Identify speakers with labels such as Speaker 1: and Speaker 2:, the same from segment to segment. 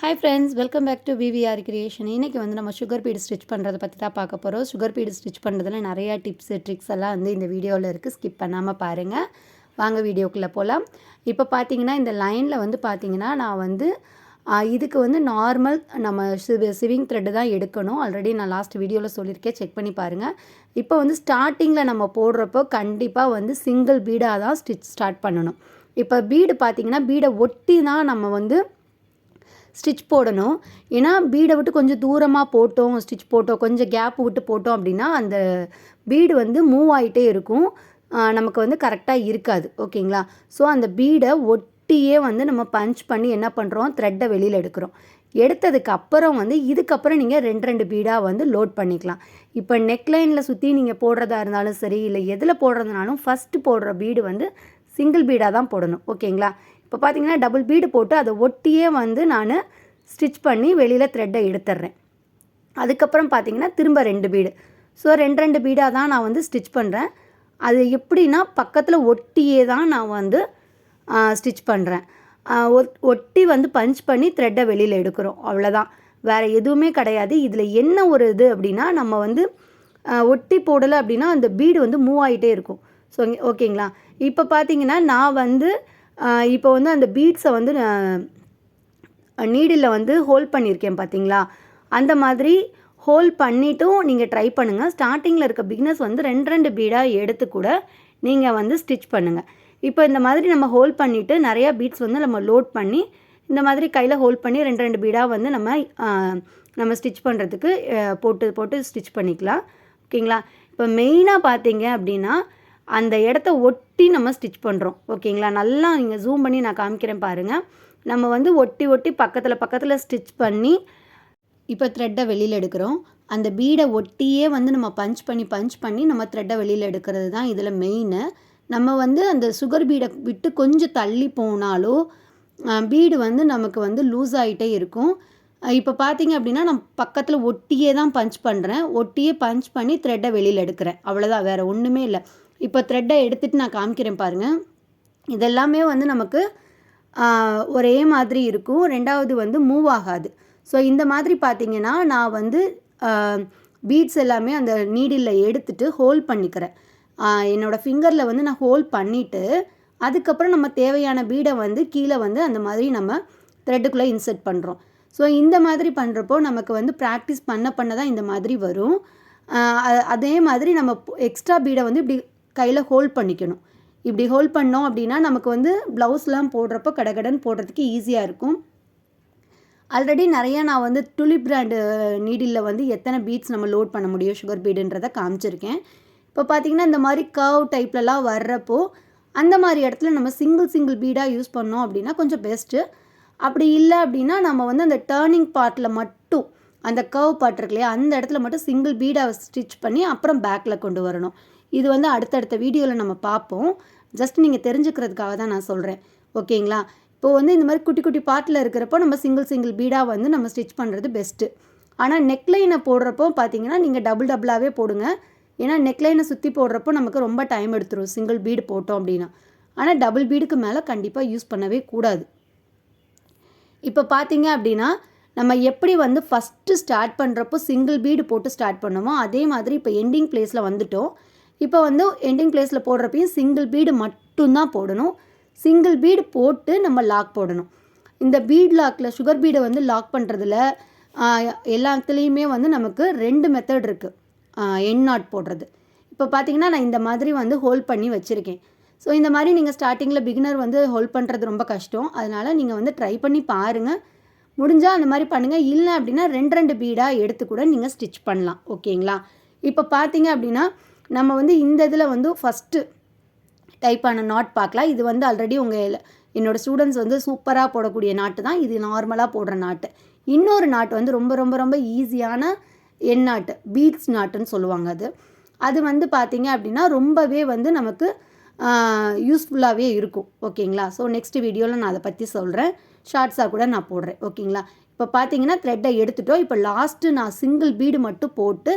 Speaker 1: Hi friends, welcome back to VVR creation. இன்றைக்கி வந்து நம்ம சுகர் பீடு ஸ்டிச் பண்ணுறதை பற்றி தான் பார்க்க போகிறோம். சுகர் பீடு ஸ்டிச் பண்ணுறதுல நிறையா டிப்ஸு ட்ரிக்ஸ் எல்லாம் வந்து இந்த வீடியோவில் இருக்குது. ஸ்கிப் பண்ணாமல் பாருங்கள். வாங்க வீடியோக்குள்ளே போகலாம். இப்போ பார்த்தீங்கன்னா இந்த லைனில் வந்து பார்த்தீங்கன்னா நான் வந்து இதுக்கு வந்து நார்மல் நம்ம சிவிங் த்ரெட்டு தான் எடுக்கணும். ஆல்ரெடி நான் லாஸ்ட் வீடியோவில் சொல்லியிருக்கேன், செக் பண்ணி பாருங்கள். இப்போ வந்து ஸ்டார்டிங்கில் நம்ம போடுறப்போ கண்டிப்பாக வந்து சிங்கிள் பீடாக தான் ஸ்டார்ட் பண்ணணும். இப்போ பீடு பார்த்திங்கன்னா பீடை ஒட்டி தான் நம்ம வந்து ஸ்டிச் போடணும். ஏன்னா பீடை விட்டு கொஞ்சம் தூரமாக போட்டோம், ஸ்டிச் போட்டோம், கொஞ்சம் கேப் விட்டு போட்டோம் அப்படின்னா அந்த பீடு வந்து மூவ் ஆகிட்டே இருக்கும், நமக்கு வந்து கரெக்டாக இருக்காது. ஓகேங்களா? ஸோ அந்த பீடை ஒட்டியே வந்து நம்ம பஞ்ச் பண்ணி என்ன பண்ணுறோம், த்ரெட்டை வெளியில் எடுக்கிறோம். எடுத்ததுக்கு அப்புறம் வந்து இதுக்கப்புறம் நீங்கள் ரெண்டு பீடாக வந்து லோட் பண்ணிக்கலாம். இப்போ நெக்லைனில் சுற்றி நீங்கள் போடுறதா இருந்தாலும் சரி, இல்லை எதில் போடுறதுனாலும் ஃபஸ்ட்டு போடுற பீடு வந்து சிங்கிள் பீடாக தான் போடணும். ஓகேங்களா? இப்போ பார்த்தீங்கன்னா டபுள் பீடு போட்டு அதை ஒட்டியே வந்து நான் ஸ்டிச் பண்ணி வெளியில் த்ரெட்டை எடுத்துட்றேன். அதுக்கப்புறம் பார்த்தீங்கன்னா திரும்ப 2 பீடு. ஸோ 2 பீடாக தான் நான் வந்து ஸ்டிச் பண்ணுறேன். அது எப்படின்னா பக்கத்தில் ஒட்டியே தான் நான் வந்து ஸ்டிச் பண்ணுறேன். ஒட்டி வந்து பஞ்ச் பண்ணி த்ரெட்டை வெளியில் எடுக்கிறோம், அவ்வளோதான். வேறு எதுவுமே கிடையாது. இதில் என்ன ஒரு இது அப்படின்னா நம்ம வந்து ஒட்டி போடலை அப்படின்னா அந்த பீடு வந்து மூவ் ஆகிட்டே இருக்கும். ஸோ ஓகேங்களா? இப்போ பார்த்தீங்கன்னா நான் வந்து இப்போ வந்து அந்த பீட்ஸை வந்து நீடில் வந்து ஹோல்ட் பண்ணியிருக்கேன் பார்த்தீங்களா? அந்த மாதிரி ஹோல்ட் பண்ணிட்டும் நீங்கள் ட்ரை பண்ணுங்கள். ஸ்டார்டிங்கில் இருக்க பிகினர்ஸ் வந்து 2 பீடாக எடுத்து கூட நீங்கள் வந்து ஸ்டிச் பண்ணுங்கள். இப்போ இந்த மாதிரி நம்ம ஹோல்ட் பண்ணிவிட்டு நிறையா பீட்ஸ் வந்து நம்ம லோட் பண்ணி இந்த மாதிரி கையில் ஹோல்ட் பண்ணி 2 பீடாக வந்து நம்ம ஸ்டிச் பண்ணுறதுக்கு போட்டு ஸ்டிச் பண்ணிக்கலாம். ஓகேங்களா? இப்போ மெயினாக பார்த்தீங்க அப்படின்னா அந்த இடத்த ஒட்டி நம்ம ஸ்டிச் பண்ணுறோம். ஓகேங்களா? நல்லா நீங்கள் ஜூம் பண்ணி நான் காமிக்கிறேன் பாருங்கள். நம்ம வந்து ஒட்டி பக்கத்தில் ஸ்டிச் பண்ணி இப்போ த்ரெட்டை வெளியில் எடுக்கிறோம். அந்த பீடை ஒட்டியே வந்து நம்ம பஞ்ச் பண்ணி நம்ம த்ரெட்டை வெளியில் எடுக்கிறது தான் இதில் மெயினு. நம்ம வந்து அந்த சுகர் பீடை விட்டு கொஞ்சம் தள்ளி போனாலோ பீடு வந்து நமக்கு வந்து லூஸ் ஆகிட்டே இருக்கும். இப்போ பார்த்தீங்க அப்படின்னா நான் பக்கத்தில் ஒட்டியே தான் பஞ்ச் பண்ணுறேன். ஒட்டியே பஞ்ச் பண்ணி த்ரெட்டை வெளியில் எடுக்கிறேன், அவ்வளோதான், வேறு ஒன்றுமே இல்லை. இப்போ த்ரெட்டை எடுத்துகிட்டு நான் காமிக்கிறேன் பாருங்கள். இதெல்லாமே வந்து நமக்கு ஒரே மாதிரி இருக்கும். ரெண்டாவது வந்து மூவ் ஆகாது. ஸோ இந்த மாதிரி பார்த்திங்கன்னா நான் வந்து பீட்ஸ் எல்லாமே அந்த நீடில் எடுத்துகிட்டு ஹோல்ட் பண்ணிக்கிறேன். என்னோடய ஃபிங்கரில் வந்து நான் ஹோல்ட் பண்ணிவிட்டு அதுக்கப்புறம் நம்ம தேவையான பீடை வந்து கீழே வந்து அந்த மாதிரி நம்ம த்ரெட்டுக்குள்ளே இன்சர்ட் பண்ணுறோம். ஸோ இந்த மாதிரி பண்ணுறப்போ நமக்கு வந்து ப்ராக்டிஸ் பண்ண தான் இந்த மாதிரி வரும். அதே மாதிரி நம்ம எக்ஸ்ட்ரா பீடை வந்து இப்படி கையில் ஹோல்ட் பண்ணிக்கணும். இப்படி ஹோல்ட் பண்ணோம் அப்படின்னா நமக்கு வந்து ப்ளவுஸ்லாம் போடுறப்போ கடகடன்னு போடுறதுக்கு ஈஸியாக இருக்கும். ஆல்ரெடி நிறையா நான் வந்து துலிப் பிராண்டு நீடில் வந்து எத்தனை பீட்ஸ் நம்ம லோட் பண்ண முடியும் சுகர் பீடுன்றதை காமிச்சிருக்கேன். இப்போ பார்த்திங்கன்னா இந்த மாதிரி கர்வ் டைப்லலாம் வர்றப்போ அந்த மாதிரி இடத்துல நம்ம சிங்கிள் பீடாக யூஸ் பண்ணோம் அப்படின்னா கொஞ்சம் பெஸ்ட்டு. அப்படி இல்லை அப்படின்னா நம்ம வந்து அந்த டேர்னிங் பார்ட்டில் மட்டும் அந்த கர்வ் பார்ட் இருக்கு இல்லையா, அந்த இடத்துல மட்டும் சிங்கிள் பீடாக ஸ்டிச் பண்ணி அப்புறம் பேக்கில் கொண்டு வரணும். இது வந்து அடுத்தடுத்த வீடியோவில் நம்ம பார்ப்போம். ஜஸ்ட் நீங்கள் தெரிஞ்சுக்கிறதுக்காக தான் நான் சொல்கிறேன். ஓகேங்களா? இப்போது வந்து இந்த மாதிரி குட்டி பார்ட்டில் இருக்கிறப்போ நம்ம சிங்கிள் பீடாக வந்து நம்ம ஸ்டிச் பண்ணுறது பெஸ்ட்டு. ஆனால் நெக்லைனை போடுறப்போ பார்த்தீங்கன்னா நீங்கள் டபுளாகவே போடுங்க. ஏன்னா நெக்லைனை சுற்றி போடுறப்போ நமக்கு ரொம்ப டைம் எடுத்துரும் சிங்கிள் பீடு போட்டோம் அப்படின்னா. ஆனால் டபுள் பீடுக்கு மேலே கண்டிப்பாக யூஸ் பண்ணவே கூடாது. இப்போ பார்த்தீங்க அப்படின்னா நம்ம எப்படி வந்து ஃபஸ்ட்டு ஸ்டார்ட் பண்ணுறப்போ சிங்கிள் பீடு போட்டு ஸ்டார்ட் பண்ணுமோ அதே மாதிரி இப்போ எண்டிங் பிளேஸில் வந்துட்டோம். இப்போ வந்து எண்டிங் பிளேஸில் போடுறப்பையும் சிங்கிள் பீடு மட்டும்தான் போடணும். சிங்கிள் பீடு போட்டு நம்ம லாக் போடணும். இந்த பீட் லாக்கில் சுகர் பீடை வந்து லாக் பண்ணுறதுல எல்லாத்துலேயுமே வந்து நமக்கு 2 மெத்தட் இருக்குது. எண்ட் நாட் போடுறது. இப்போ பார்த்தீங்கன்னா நான் இந்த மாதிரி வந்து ஹோல்ட் பண்ணி வச்சுருக்கேன். ஸோ இந்த மாதிரி நீங்கள் ஸ்டார்டிங்கில் பிகினர் வந்து ஹோல்ட் பண்ணுறது ரொம்ப கஷ்டம். அதனால் நீங்கள் வந்து ட்ரை பண்ணி பாருங்கள். முடிஞ்சால் அந்த மாதிரி பண்ணுங்கள். இல்லை அப்படின்னா 2 பீடாக எடுத்து கூட நீங்கள் ஸ்டிச் பண்ணலாம். ஓகேங்களா? இப்போ பார்த்தீங்க அப்படின்னா நம்ம வந்து இந்த இதில் வந்து ஃபஸ்ட்டு டைப்பான நாட் பார்க்கலாம். இது வந்து ஆல்ரெடி என்னோடய ஸ்டூடெண்ட்ஸ் வந்து சூப்பராக போடக்கூடிய நாட்டு தான் இது, நார்மலாக போடுற நாட்டு. இன்னொரு நாட்டு வந்து ரொம்ப ஈஸியான எண் நாட்டு, பீட்ஸ் நாட்டுன்னு சொல்லுவாங்க. அது வந்து பார்த்தீங்க அப்படின்னா ரொம்பவே வந்து நமக்கு யூஸ்ஃபுல்லாகவே இருக்கும். ஓகேங்களா? ஸோ நெக்ஸ்ட் வீடியோவில் நான் அதை பற்றி சொல்கிறேன். ஷார்ட்ஸாக கூட நான் போடுறேன். ஓகேங்களா? இப்போ பார்த்தீங்கன்னா த்ரெட்டை எடுத்துட்டோம். இப்போ லாஸ்ட்டு நான் சிங்கிள் பீடு மட்டும் போட்டு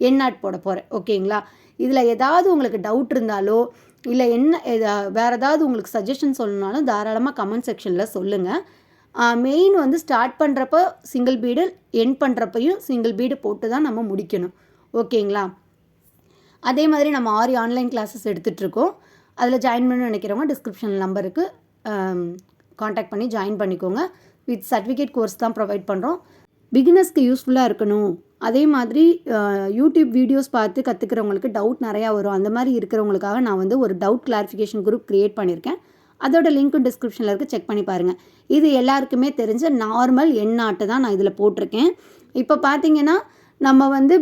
Speaker 1: எண் நாட் போட போகிறேன். ஓகேங்களா? இதில் ஏதாவது உங்களுக்கு டவுட் இருந்தாலோ இல்லை வேறு ஏதாவது உங்களுக்கு சஜஷன் சொல்லணுனாலும் தாராளமாக கமெண்ட் செக்ஷனில் சொல்லுங்கள். மெயின் வந்து ஸ்டார்ட் பண்ணுறப்போ சிங்கிள் பீடு, எண்ட் பண்ணுறப்பையும் சிங்கிள் பீடு போட்டு தான் நம்ம முடிக்கணும். ஓகேங்களா? அதே மாதிரி நம்ம ஆரி ஆன்லைன் கிளாஸஸ் எடுத்துகிட்ருக்கோம். அதில் ஜாயின் பண்ணணும்னு நினைக்கிறவங்க டிஸ்கிரிப்ஷன் நம்பருக்கு காண்டாக்ட் பண்ணி ஜாயின் பண்ணிக்கோங்க. வித் சர்டிஃபிகேட் கோர்ஸ் தான் ப்ரொவைட் பண்ணுறோம். பிகினர்ஸ்க்கு யூஸ்ஃபுல்லாக இருக்கணும். அதே மாதிரி யூடியூப் வீடியோஸ் பார்த்து கற்றுக்கிறவங்களுக்கு டவுட் நிறையா வரும். அந்த மாதிரி இருக்கிறவங்களுக்காக நான் வந்து ஒரு டவுட் கிளாரிஃபிகேஷன் குரூப் க்ரியேட் பண்ணியிருக்கேன். அதோட லிங்க்கும் டிஸ்கிரிப்ஷனில் இருக்குது, செக் பண்ணி பாருங்கள். இது எல்லாருக்குமே தெரிஞ்ச நார்மல் எண்ணாட்டு தான் நான் இதில் போட்டிருக்கேன். இப்போ பார்த்தீங்கன்னா நம்ம வந்து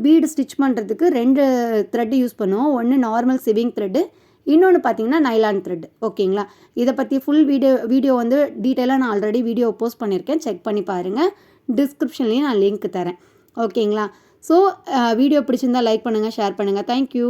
Speaker 1: பீடு ஸ்டிச் பண்ணுறதுக்கு 2 த்ரெட்டு யூஸ் பண்ணுவோம். ஒன்று நார்மல் சிவிங் த்ரெட்டு, இன்னொன்று பார்த்தீங்கன்னா நைலான் த்ரெட். ஓகேங்களா? இதை பற்றி ஃபுல் வீடியோ வந்து டீட்டெயிலாக நான் ஆல்ரெடி வீடியோ போஸ்ட் பண்ணியிருக்கேன், செக் பண்ணி பாருங்கள். டிஸ்கிரிப்ஷன்லேயும் நான் லிங்க் தரேன். ஓகேங்களா? ஸோ வீடியோ பிடிச்சிருந்தால் லைக் பண்ணுங்கள், ஷேர் பண்ணுங்கள். தேங்க்யூ.